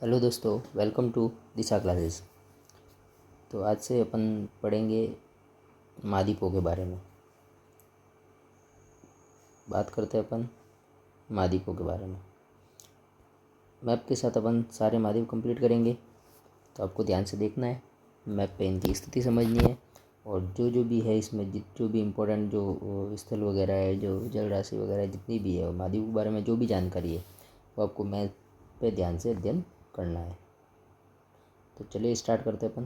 Hello दोस्तों, welcome to Disha classes. तो आज से अपन पढ़ेंगे महाद्वीपों के बारे में। बात करते हैं अपन महाद्वीपों के बारे में। मैप के साथ अपन सारे महाद्वीप कंप्लीट करेंगे, तो आपको ध्यान से देखना है। मैप पे इनकी स्थिति समझनी है और जो जो भी है इसमें जो भी इम्पोर्टेंट जो स्थल वगैरह है, जो जल राशि वगैरह जितनी भी है, महाद्वीप के बारे में जो भी जानकारी है वो आपको मैप पे ध्यान से अध्ययन करना है। तो चलिए स्टार्ट करते हैं अपन।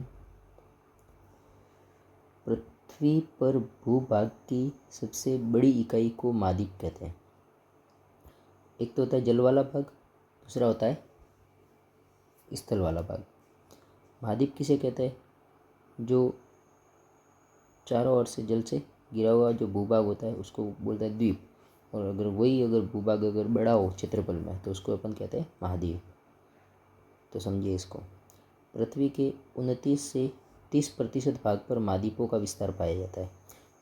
पृथ्वी पर भूभाग की सबसे बड़ी इकाई को महाद्वीप कहते हैं। एक तो होता है जल वाला भाग, दूसरा होता है स्थल वाला भाग। महाद्वीप किसे कहते हैं? जो चारों ओर से जल से घिरा हुआ जो भूभाग होता है उसको बोलता है द्वीप। और अगर भूभाग अगर बड़ा हो क्षेत्रफल में तो उसको अपन कहते हैं महाद्वीप। तो समझिए इसको। पृथ्वी के 29 से 30% भाग पर महाद्वीपों का विस्तार पाया जाता है।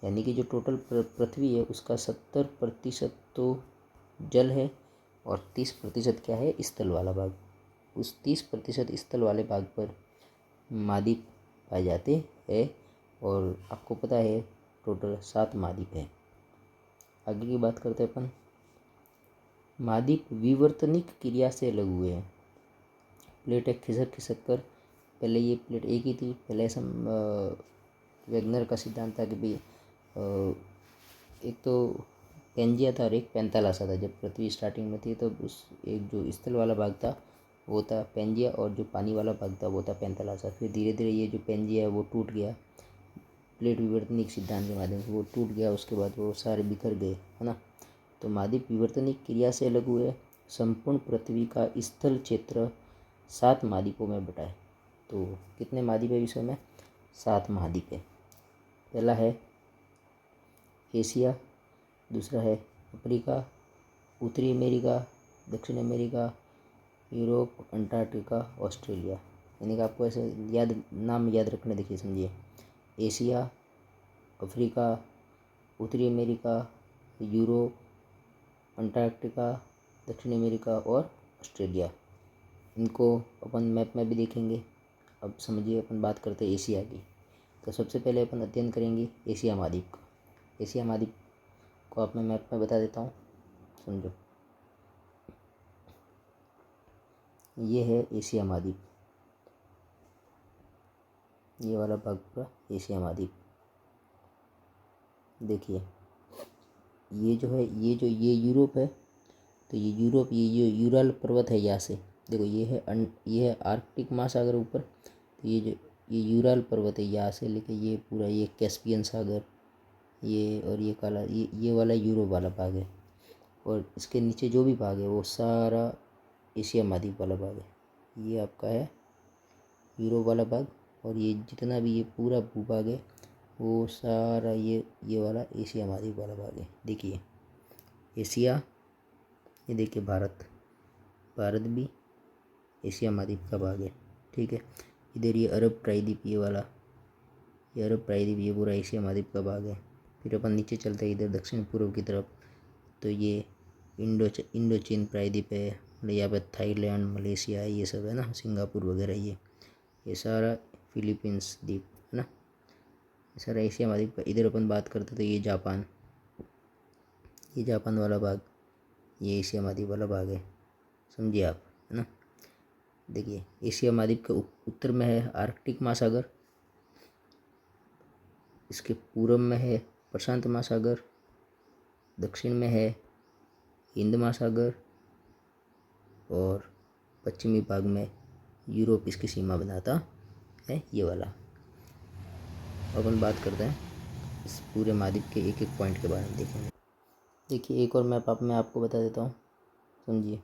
यानी कि जो टोटल पृथ्वी है उसका 70% तो जल है और 30% क्या है? स्थल वाला भाग। उस 30% स्थल वाले भाग पर महाद्वीप पाए जाते हैं। और आपको पता है टोटल 7 महाद्वीप है। आगे की बात करते हैं अपन। महाद्वीप विवर्तनिक क्रिया से अलग हुए हैं। प्लेट एक खिसक खिसक कर, पहले ये प्लेट एक ही थी। पहले ऐसा वेगनर का सिद्धांत था कि भाई एक तो पेंजिया था और एक पेंताला सा था। जब पृथ्वी स्टार्टिंग में थी तो उस एक जो स्थल वाला भाग था वो था पेंजिया और जो पानी वाला भाग था वो था पेंताला सा। फिर धीरे धीरे ये जो पेंजिया है वो टूट गया, प्लेट विवर्तनिक सिद्धांत के माध्यम से वो टूट गया। उसके बाद वो सारे बिखर गए, है ना। तो महाद्वीप विवर्तनिक क्रिया से अलग हुए। संपूर्ण पृथ्वी का स्थल क्षेत्र 7 महाद्वीपों में बटा है। तो कितने महाद्वीप है विश्व में? 7 महाद्वीप है। पहला है एशिया, दूसरा है अफ्रीका, उत्तरी अमेरिका, दक्षिण अमेरिका, यूरोप, अंटार्कटिका, ऑस्ट्रेलिया। यानी कि आपको ऐसे नाम याद रखने, देखिए समझिए। एशिया, अफ्रीका, उत्तरी अमेरिका, यूरोप, अंटार्कटिका, दक्षिण अमेरिका और ऑस्ट्रेलिया। इनको अपन मैप में भी देखेंगे। अब समझिए, अपन बात करते हैं एशिया की। तो सबसे पहले अपन अध्ययन करेंगे एशिया महाद्वीप का। एशिया महाद्वीप को आप मैं मैप में बता देता हूँ, समझो। ये है एशिया महाद्वीप, ये वाला भाग पूरा एशिया महाद्वीप। देखिए ये जो है, ये यूरोप है। तो ये यूरोप, ये यूरल पर्वत है यहाँ से। देखो ये है आर्कटिक महासागर ऊपर। तो ये यूरल पर्वत है यहाँ से लेके ये पूरा ये कैस्पियन सागर, ये और ये काला, ये वाला यूरोप वाला भाग है। और इसके नीचे जो भी भाग है वो सारा एशिया महाद्वीप वाला भाग है। ये आपका है यूरोप वाला भाग। और ये जितना भी ये पूरा भूभाग है वो सारा ये वाला एशिया महाद्वीप वाला भाग है। देखिए एशिया, ये देखिए भारत भी एशिया महाद्वीप का भाग है, ठीक है। इधर ये अरब प्रायद्वीप, ये वाला ये अरब प्रायद्वीप, ये पूरा एशिया महाद्वीप का भाग है। फिर अपन नीचे चलते हैं इधर दक्षिण पूर्व की तरफ। तो ये इंडोचीन प्रायद्वीप है। मतलब यहाँ पे थाईलैंड, मलेशिया ये सब है ना, सिंगापुर वगैरह, ये सारा फिलीपींस द्वीप है ना, ये सारा एशिया महाद्वीप का। इधर अपन बात करते तो ये जापान वाला भाग, ये एशिया महाद्वीप वाला भाग है, समझिए आप, है ना। देखिए एशिया महाद्वीप के उत्तर में है आर्कटिक महासागर, इसके पूर्व में है प्रशांत महासागर, दक्षिण में है हिंद महासागर और पश्चिमी भाग में यूरोप इसकी सीमा बनाता है, ये वाला। अपन बात करते हैं इस पूरे महाद्वीप के एक एक पॉइंट के बारे में देखेंगे। देखिए एक और मैप मैं आपको बता देता हूँ, समझिए।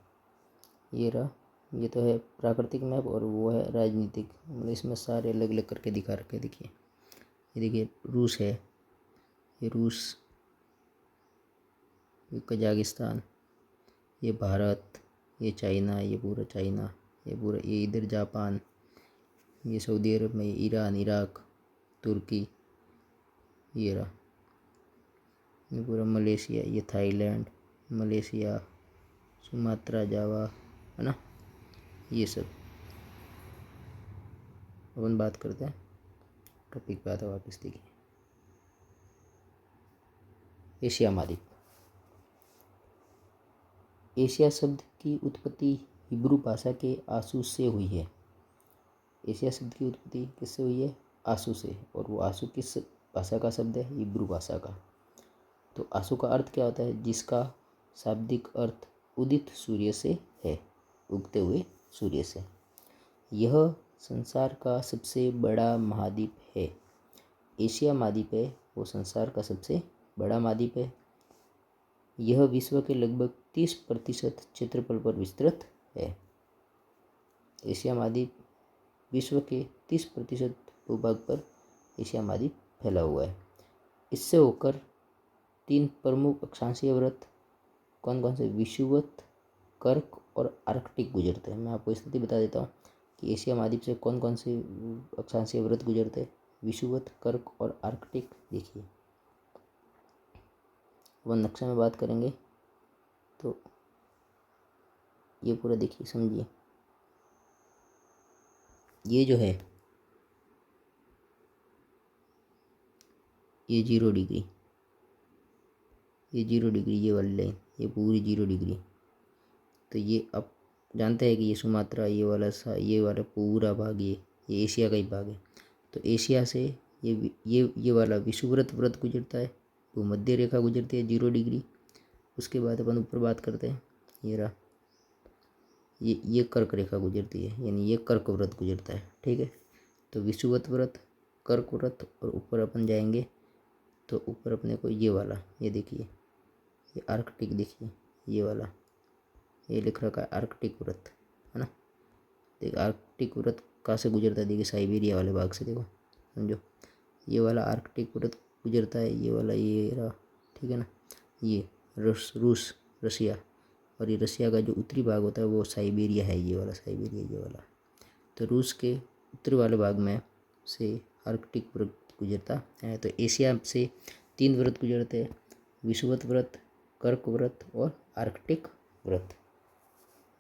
ये रहा, ये तो है प्राकृतिक मैप और वो है राजनीतिक। मतलब इसमें सारे अलग अलग करके दिखा रखे। देखिए ये देखिए रूस है, ये रूस, ये कजाकिस्तान, ये भारत, ये चाइना, ये पूरा चाइना, ये इधर जापान, ये सऊदी अरब में ईरान, इराक, तुर्की, ये रहा, ये पूरा मलेशिया, ये थाईलैंड, मलेशिया, सुमात्रा, जावा, है ना, ये सब। अपन बात करते हैं टॉपिक पे आता है वापस। देखिए एशिया महाद्वीप। एशिया शब्द की उत्पत्ति हिब्रू भाषा के आंसू से हुई है। एशिया शब्द की उत्पत्ति किससे हुई है? आंसू से। और वो आंसू किस भाषा का शब्द है? हिब्रू भाषा का। तो आंसू का अर्थ क्या होता है? जिसका शाब्दिक अर्थ उदित सूर्य से है, उगते हुए सूर्य से। यह संसार का सबसे बड़ा महाद्वीप है। एशिया महाद्वीप है वो संसार का सबसे बड़ा महाद्वीप है। यह विश्व के लगभग 30% क्षेत्रफल पर विस्तृत है। एशिया महाद्वीप विश्व के 30% भूभाग पर एशिया महाद्वीप फैला हुआ है। इससे होकर 3 प्रमुख अक्षांशीय व्रत कौन कौन से? विषुवत, कर्क और आर्कटिक गुजरते हैं। मैं आपको स्थिति बता देता हूँ कि एशिया महाद्वीप से कौन कौन से अक्षांशीय व्रत गुजरते हैं। विषुवत, कर्क और आर्कटिक। देखिए वन नक्शे में बात करेंगे तो ये पूरा देखिए, समझिए। ये जो है ये 0 डिग्री, ये 0 डिग्री, ये वाली लाइन ये पूरी 0 डिग्री। तो ये आप जानते हैं कि ये सुमात्रा, ये वाला पूरा भाग ये एशिया का ही भाग है। तो एशिया से ये वाला विषुवत व्रत गुजरता है, वो मध्य रेखा गुजरती है 0 डिग्री। उसके बाद अपन ऊपर बात करते हैं, ये रहा ये कर्क रेखा गुजरती है, यानी ये कर्क व्रत गुजरता है। ठीक है, तो विषुवत व्रत, कर्क व्रत, और ऊपर अपन जाएंगे तो ऊपर अपने को ये वाला, ये देखिए ये आर्कटिक, देखिए ये वाला ये लिख रखा है आर्कटिक व्रत, है ना। देखिए आर्कटिक व्रत कहाँ से गुजरता है? देखिए साइबेरिया वाले भाग से, देखो समझो। ये वाला आर्कटिक व्रत गुजरता है, ये वाला ये रहा, ठीक है ना। ये रूस, रसिया, और ये रसिया का जो उत्तरी भाग होता है वो साइबेरिया है, ये वाला साइबेरिया, ये वाला। तो रूस के उत्तरी वाले भाग में से आर्कटिक व्रत गुजरता है। तो एशिया से 3 व्रत गुजरते हैं, विषुवत व्रत, कर्क व्रत और आर्कटिक व्रत।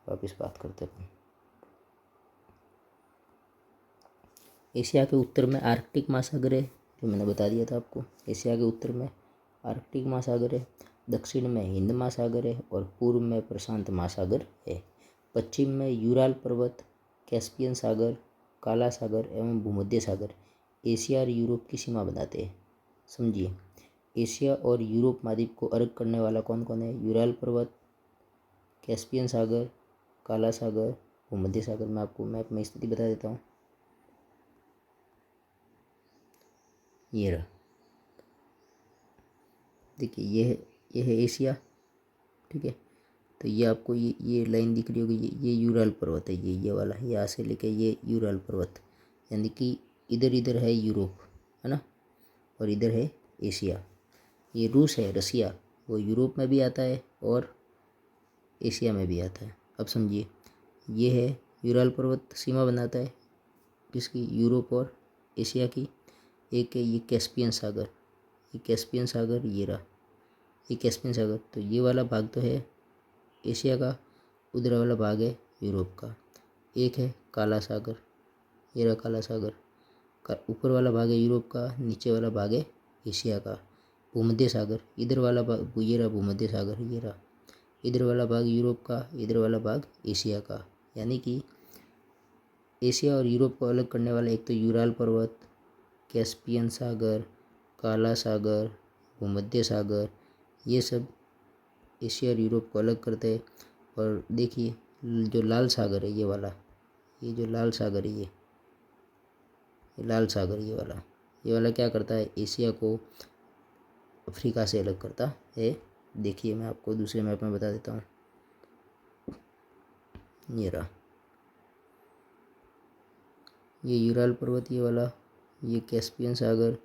वापिस बात करते हैं। एशिया के उत्तर में आर्कटिक महासागर है, जो मैंने बता दिया था आपको। एशिया के उत्तर में आर्कटिक महासागर है, दक्षिण में हिंद महासागर है और पूर्व में प्रशांत महासागर है। पश्चिम में यूराल पर्वत, कैस्पियन सागर, काला सागर एवं भूमध्य सागर एशिया और यूरोप की सीमा बनाते हैं। समझिए, एशिया और यूरोप महाद्वीप को अलग करने वाला कौन कौन है? यूराल पर्वत, कैस्पियन सागर, काला सागर, भूमध्य सागर। मैं आपको मैप में स्थिति बता देता हूँ। ये रहा, देखिए ये है एशिया, ठीक है। तो ये आपको ये लाइन दिख रही होगी, ये यूराल पर्वत है, ये वाला, यहाँ से लेके ये यूराल पर्वत, यानी कि इधर है यूरोप, है ना, और इधर है एशिया। ये रूस है, रसिया, वो यूरोप में भी आता है और एशिया में भी आता है। अब समझिए, ये है यूराल पर्वत, सीमा बनाता है किसकी? यूरोप और एशिया की। एक है ये कैस्पियन सागर, ये कैस्पियन सागर, ये रहा ये कैस्पियन सागर। तो ये वाला भाग तो है एशिया का, उधर वाला भाग है यूरोप का। एक है काला सागर, ये रहा काला सागर का, ऊपर वाला भाग है यूरोप का, नीचे वाला भाग है एशिया का। भूमध्य सागर, इधर वाला भाग, ये रहा भूमध्य सागर, ये रहा इधर वाला भाग यूरोप का, इधर वाला भाग एशिया का। यानी कि एशिया और यूरोप को अलग करने वाला एक तो यूराल पर्वत, कैस्पियन सागर, काला सागर, भूमध्य सागर, ये सब एशिया और यूरोप को अलग करते हैं। और देखिए जो लाल सागर है, ये वाला, ये जो लाल सागर है, ये लाल सागर, ये वाला क्या करता है? एशिया को अफ्रीका से अलग करता है। देखिए मैं आपको दूसरे मैप में बता देता हूँ, ये रहा ये यूराल पर्वत, ये वाला, ये कैस्पियन सागर,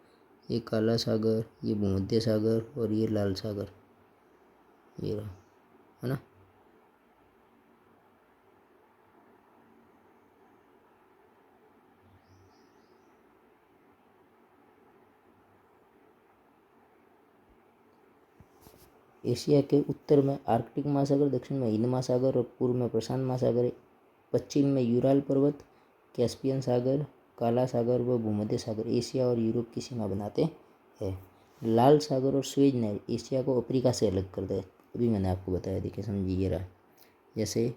ये काला सागर, ये भूमध्य सागर और ये लाल सागर, ये रहा, है ना। एशिया के उत्तर में आर्कटिक महासागर, दक्षिण में हिंद महासागर और पूर्व में प्रशांत महासागर है। पश्चिम में यूराल पर्वत, कैस्पियन सागर, काला सागर व भूमध्य सागर एशिया और यूरोप की सीमा बनाते हैं। लाल सागर और स्वेज नहर एशिया को अफ्रीका से अलग करता है। अभी मैंने आपको बताया, देखिए समझिए, ये रहा, जैसे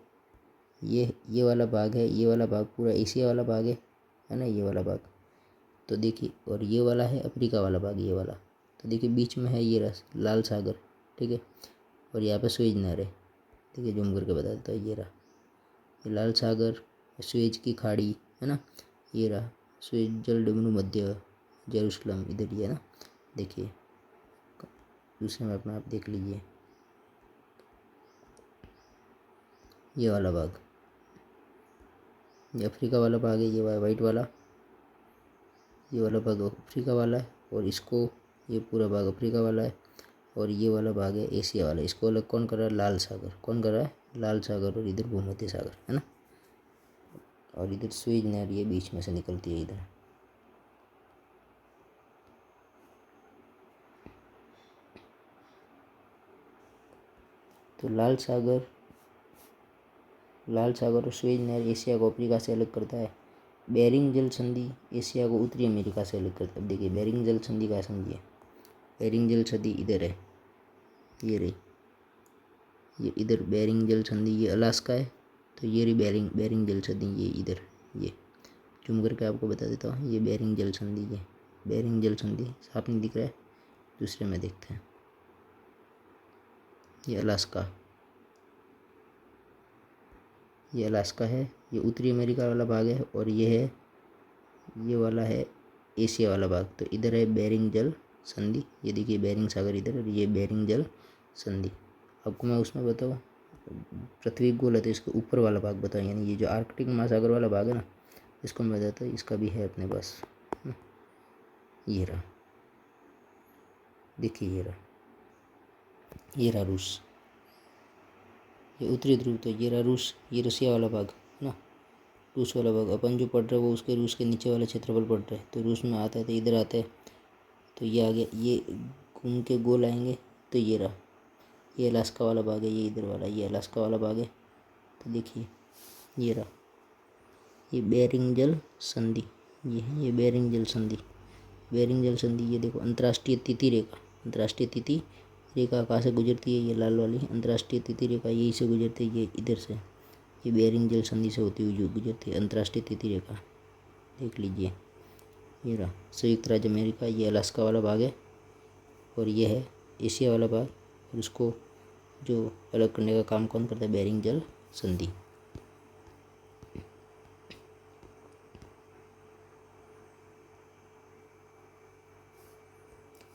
ये वाला भाग है, ये वाला भाग पूरा एशिया वाला भाग है ना, ये वाला भाग। तो देखिए, और ये वाला है अफ्रीका वाला भाग, ये वाला। तो देखिए बीच में है ये रस लाल सागर, ठीक है, और यहाँ पे स्वेज नहर है। ठीक है, जूम करके बता देता हूँ, ये रहा ये लाल सागर, स्वेज की खाड़ी है ना, ये रहा स्वेज जल डमरू मध्य जेरूशलम, इधर ही है ना। देखिए दूसरे मैप में आप देख लीजिए, ये वाला भाग, ये अफ्रीका वाला भाग है, ये वाइट वाला, ये वाला भाग अफ्रीका वाला है, और इसको ये पूरा भाग अफ्रीका वाला है, और ये वाला भाग है एशिया वाला। इसको अलग कौन कर रहा है? लाल सागर। कौन कर रहा है? लाल सागर। और इधर भूमध्य सागर है ना, और इधर स्वेज नहर ये बीच में से निकलती है इधर। तो लाल सागर और स्वेज नहर एशिया को अफ्रीका से अलग करता है। बेरिंग जल संधि एशिया को उत्तरी अमेरिका से अलग करता है। अब देखिए बेरिंग जल संधि का समझिए, बेरिंग जल संधि इधर है, ये रही, ये इधर बेरिंग जल संधि, ये अलास्का है, तो ये रही बेरिंग जल संधि, ये इधर, ये जूम करके आपको बता देता हूँ, ये बेरिंग जल संधि, ये बेरिंग जल संधि साफ नहीं दिख रहा है, दूसरे में देखते हैं, ये अलास्का, ये अलास्का है, ये उत्तरी अमेरिका वाला भाग है, और ये है, ये वाला है एशिया वाला भाग। तो इधर है बेरिंग जल संधि, ये देखिए बेरिंग सागर इधर, और ये बेरिंग जल संधि। आपको मैं उसमें बताऊँ, पृथ्वी गोल है तो इसके ऊपर वाला भाग बताऊँ, यानी ये जो आर्कटिक महासागर वाला भाग है ना, इसको मैं बताता हूँ, इसका भी है अपने पास, ये रहा, देखिए ये रहा रूस, ये उत्तरी ध्रुव, तो ये रहा रूस, ये रसिया वाला भाग है ना, रूस वाला भाग। अपन जो पढ़ रहे हैं वो उसके रूस के नीचे वाला क्षेत्रफल पढ़ रहे हैं, तो रूस में आता है तो इधर आता है, तो ये आ गया, ये घूम के गोल आएंगे, तो ये रहा, ये अलास्का वाला भाग है, ये इधर वाला, ये अलास्का वाला भाग है। तो देखिए ये रहा, ये बेरिंग जल संधि, ये है, ये बेरिंग जल संधि, बेरिंग जल संधि, ये देखो अंतर्राष्ट्रीय तिथि रेखा, अंतर्राष्ट्रीय तिथि रेखा कहाँ से गुजरती है? ये लाल वाली अंतर्राष्ट्रीय तिथि रेखा यहीं से गुजरती है, ये इधर से, ये बेरिंग जल संधि से होती हुई जो गुजरती है अंतर्राष्ट्रीय तिथि रेखा, देख लीजिए, ये रहा संयुक्त राज्य अमेरिका, ये अलास्का वाला भाग है, और ये है एशिया वाला भाग, और उसको जो अलग करने का काम कौन करता है? बेरिंग जल संधि।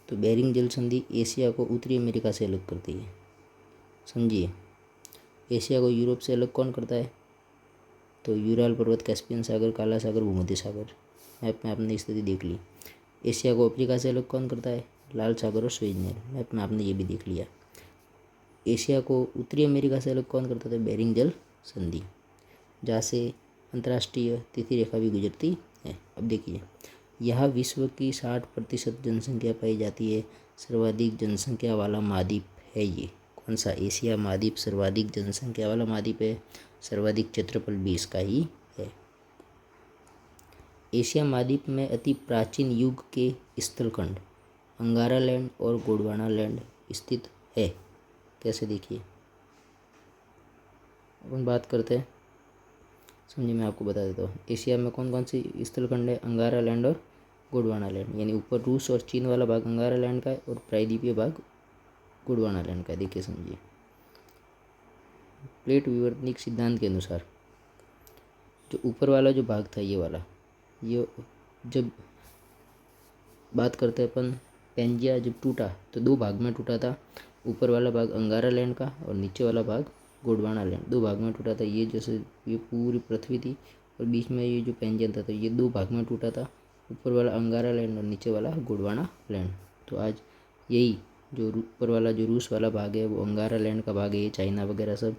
तो बेरिंग जल संधि एशिया को उत्तरी अमेरिका से अलग करती है, समझिए। एशिया को यूरोप से अलग कौन करता है? तो यूराल पर्वत, कैस्पियन सागर, काला सागर, भूमध्य सागर। मैप में आपने स्थिति देख ली। एशिया को अफ्रीका से अलग कौन करता है? लाल सागर और स्वेज नहर। मैप में आपने ये भी देख लिया। एशिया को उत्तरी अमेरिका से अलग कौन करता था? बेरिंग जल संधि, जहाँ से अंतर्राष्ट्रीय तिथि रेखा भी गुजरती है। अब देखिए, यहाँ विश्व की 60% जनसंख्या पाई जाती है। सर्वाधिक जनसंख्या वाला महाद्वीप है ये कौन सा? एशिया महाद्वीप सर्वाधिक जनसंख्या वाला महाद्वीप है। सर्वाधिक क्षेत्रफल भी इसका ही है। एशिया महाद्वीप में अति प्राचीन युग के स्थलखंड अंगारा लैंड और गोंडवाना लैंड स्थित है। कैसे? देखिए, अपन बात करते हैं, समझिए, मैं आपको बता देता हूँ। एशिया में कौन कौन सी स्थलखंड है? अंगारा लैंड और गोंडवाना लैंड, यानी ऊपर रूस और चीन वाला भाग अंगारा लैंड का है और प्रायद्वीपीय भाग गोंडवाना लैंड का है। देखिए समझिए, प्लेट विवर्तनिक सिद्धांत के अनुसार जो ऊपर वाला जो भाग था, ये वाला, ये जब बात करते हैं अपन, पेंजिया जब टूटा तो दो भाग में टूटा था। ऊपर वाला भाग अंगारा लैंड का और नीचे वाला भाग गोंडवाना लैंड, दो भाग में टूटा था। ये जैसे ये पूरी पृथ्वी थी और बीच में ये जो पेंजियन था, तो ये दो भाग में टूटा था, ऊपर वाला अंगारा लैंड और नीचे वाला गोंडवाना लैंड। तो आज यही जो ऊपर वाला जो रूस वाला भाग है वो अंगारा लैंड का भाग है, ये चाइना वगैरह सब,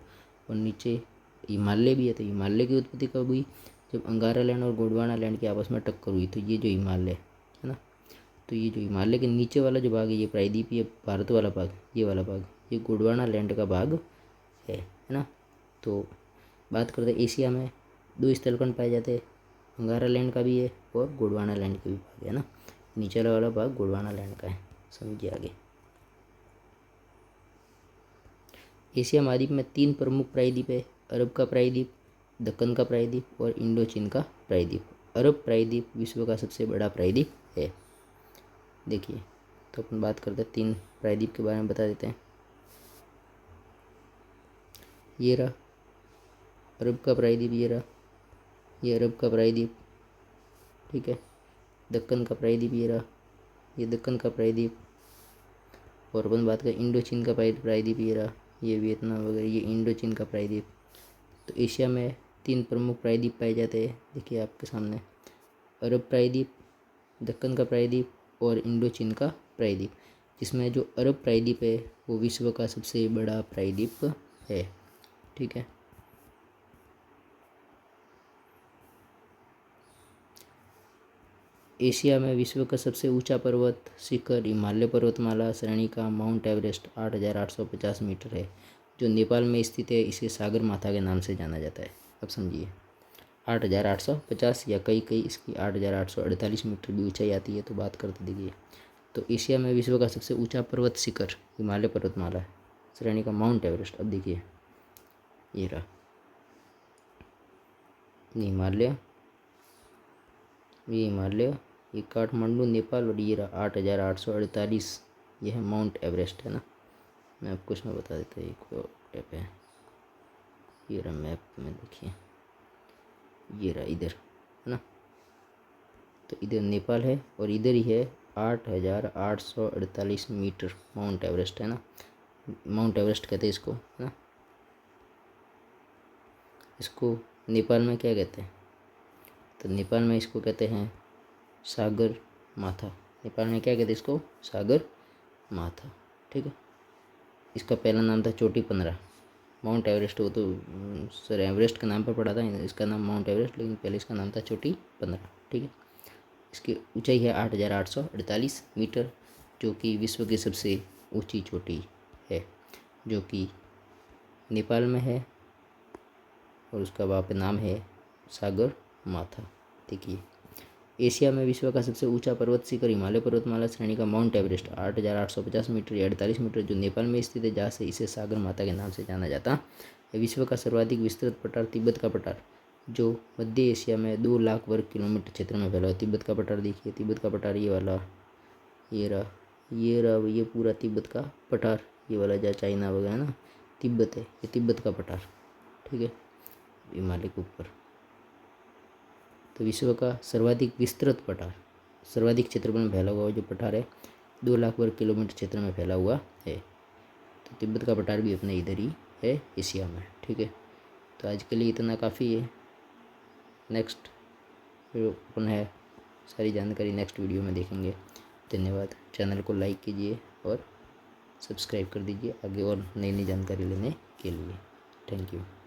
और नीचे हिमालय भी है। तो हिमालय की उत्पत्ति कब हुई? जब अंगारा लैंड और गोंडवाना लैंड की आपस में टक्कर हुई। तो ये जो हिमालय है ना, तो ये जो हिमालय के नीचे वाला जो भाग है, ये प्रायद्वीपीय भारत वाला भाग, ये वाला भाग, ये गोंडवाना लैंड का भाग है ना। तो बात करते हैं, एशिया में दो स्थलखंड पाए जाते हैं, अंगारा लैंड का भी है और गोंडवाना लैंड का भी भाग है ना। नीचे वाला भाग गोंडवाना लैंड का है, समझिए आगे। एशिया महाद्वीप में 3 प्रमुख प्रायद्वीप है, अरब का प्रायद्वीप, दक्कन का प्रायद्वीप और इंडोचीन का प्रायद्वीप। अरब प्रायद्वीप विश्व का सबसे बड़ा प्रायद्वीप है। देखिए, तो अपन बात करते हैं 3 प्रायद्वीप के बारे में, बता देते हैं। ये रहा अरब का प्रायद्वीप, ये रहा, ये अरब का प्रायद्वीप, ठीक है। दक्कन का प्रायद्वीप ये रहा, ये दक्कन का प्रायद्वीप। और अपन बात करें इंडोचीन का प्रायद्वीप ये रहा, ये वियतनाम वगैरह, ये इंडोचीन का प्रायद्वीप। तो एशिया में 3 प्रमुख प्रायद्वीप पाए जाते हैं, देखिए आपके सामने, अरब प्रायद्वीप, दक्कन का प्रायद्वीप और इंडोचीन का प्रायद्वीप, जिसमें जो अरब प्रायद्वीप है वो विश्व का सबसे बड़ा प्रायद्वीप है, ठीक है। एशिया में विश्व का सबसे ऊंचा पर्वत शिखर हिमालय पर्वतमाला श्रेणी का माउंट एवरेस्ट 8,850 मीटर है, जो नेपाल में स्थित है। इसे सागर माथा के नाम से जाना जाता है। अब समझिए, 8,850 या कई इसकी 8,848 मीटर भी ऊंचाई आती है। तो बात करते देखिए, तो एशिया में विश्व का सबसे ऊंचा पर्वत शिखर हिमालय पर्वतमाला है, श्रेणी का माउंट एवरेस्ट। अब देखिए, ये रहा हिमालय, ये हिमालय, ये काठमांडू नेपाल, और ये रहा 8,848, ये है माउंट एवरेस्ट, है ना। मैं आपको इसमें बता देता हूँ, एक ऐप है, ये रहा मैप में, देखिए ये रहा इधर, है ना। तो इधर नेपाल है और इधर ही है 8,848 मीटर माउंट एवरेस्ट, है ना। माउंट एवरेस्ट कहते हैं इसको, है ना। इसको नेपाल में क्या कहते हैं, तो नेपाल में इसको कहते हैं सागर माथा। नेपाल में क्या कहते हैं इसको, सागर माथा, ठीक है। इसका पहला नाम था चोटी 15, माउंट एवरेस्ट, वो तो सर एवरेस्ट के नाम पर पड़ा था, इसका नाम माउंट एवरेस्ट, लेकिन पहले इसका नाम था चोटी 15, ठीक है। इसकी ऊंचाई है 8,848 मीटर, जो कि विश्व की सबसे ऊंची चोटी है, जो कि नेपाल में है, और उसका वहाँ पे नाम है सागर माथा। देखिए, एशिया में विश्व का सबसे ऊंचा पर्वत शिखर हिमालय पर्वतमाला श्रेणी का माउंट एवरेस्ट 8,850 मीटर या 48 मीटर, जो नेपाल में स्थित है, जहाँ से इसे सागर माता के नाम से जाना जाता है। विश्व का सर्वाधिक विस्तृत पठार तिब्बत का पठार, जो मध्य एशिया में 2 लाख वर्ग किलोमीटर क्षेत्र में फैला है। तिब्बत का पठार देखिए, तिब्बत का पठार ये वाला, ये रहा, ये पूरा तिब्बत का पठार, ये वाला जहाँ चाइना वगैरह ना, तिब्बत है, ये तिब्बत का पठार, ठीक है, हिमालय के ऊपर। तो विश्व का सर्वाधिक विस्तृत पठार, सर्वाधिक क्षेत्रफल में फैला हुआ जो पठार है, 2 लाख वर्ग किलोमीटर क्षेत्र में फैला हुआ है। तो तिब्बत का पठार भी अपने इधर ही है, एशिया में, ठीक है। तो आज के लिए इतना काफ़ी है। नेक्स्ट अपन है सारी जानकारी नेक्स्ट वीडियो में देखेंगे। धन्यवाद। चैनल को लाइक कीजिए और सब्सक्राइब कर दीजिए आगे और नई जानकारी लेने के लिए। Thank you.